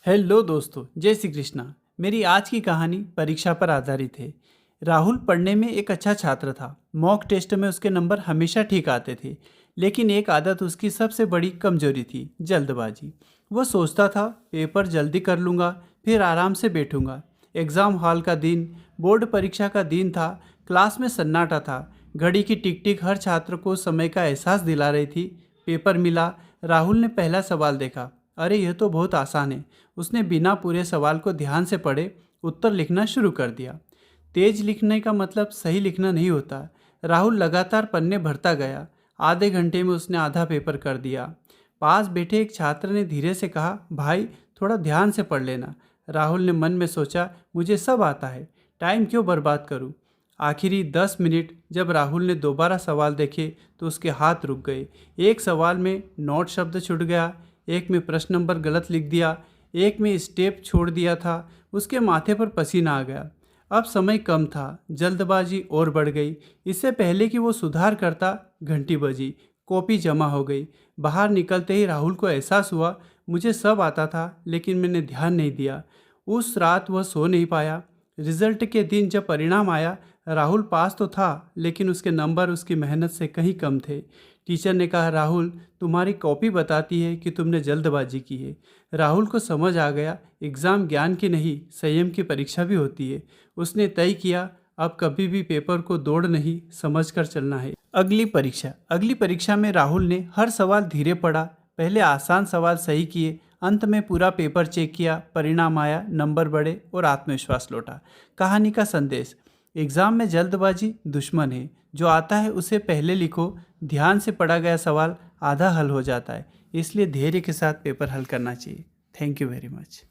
Hello दोस्तों, जय श्री कृष्णा। मेरी आज की कहानी परीक्षा पर आधारित है। राहुल पढ़ने में एक अच्छा छात्र था। मॉक टेस्ट में उसके नंबर हमेशा ठीक आते थे, लेकिन एक आदत उसकी सबसे बड़ी कमजोरी थी, जल्दबाजी। वो सोचता था पेपर जल्दी कर लूँगा, फिर आराम से बैठूंगा। एग्ज़ाम हॉल का दिन, बोर्ड परीक्षा का दिन था। क्लास में सन्नाटा था। घड़ी की टिक टिक हर छात्र को समय का एहसास दिला रही थी। पेपर मिला। राहुल ने पहला सवाल देखा। अरे यह तो बहुत आसान है। उसने बिना पूरे सवाल को ध्यान से पढ़े उत्तर लिखना शुरू कर दिया। तेज लिखने का मतलब सही लिखना नहीं होता। राहुल लगातार पन्ने भरता गया। आधे घंटे में उसने आधा पेपर कर दिया। पास बैठे एक छात्र ने धीरे से कहा, भाई थोड़ा ध्यान से पढ़ लेना। राहुल ने मन में सोचा, मुझे सब आता है, टाइम क्यों बर्बाद करूं। आखिरी 10 मिनट जब राहुल ने दोबारा सवाल देखे तो उसके हाथ रुक गए। एक सवाल में नोट शब्द छूट गया, एक में प्रश्न नंबर गलत लिख दिया, एक में स्टेप छोड़ दिया था। उसके माथे पर पसीना आ गया। अब समय कम था, जल्दबाजी और बढ़ गई। इससे पहले कि वो सुधार करता, घंटी बजी। कॉपी जमा हो गई। बाहर निकलते ही राहुल को एहसास हुआ, मुझे सब आता था लेकिन मैंने ध्यान नहीं दिया। उस रात वह सो नहीं पाया। रिजल्ट के दिन जब परिणाम आया, राहुल पास तो था लेकिन उसके नंबर उसकी मेहनत से कहीं कम थे। टीचर ने कहा, राहुल तुम्हारी कॉपी बताती है कि तुमने जल्दबाजी की है। राहुल को समझ आ गया, एग्ज़ाम ज्ञान की नहीं संयम की परीक्षा भी होती है। उसने तय किया, अब कभी भी पेपर को दौड़ नहीं समझ कर चलना है। अगली परीक्षा में राहुल ने हर सवाल धीरे पढ़ा। पहले आसान सवाल सही किए, अंत में पूरा पेपर चेक किया। परिणाम आया, नंबर बढ़े और आत्मविश्वास लौटा। कहानी का संदेश, एग्ज़ाम में जल्दबाजी दुश्मन है। जो आता है उसे पहले लिखो। ध्यान से पढ़ा गया सवाल आधा हल हो जाता है। इसलिए धैर्य के साथ पेपर हल करना चाहिए। Thank you very much.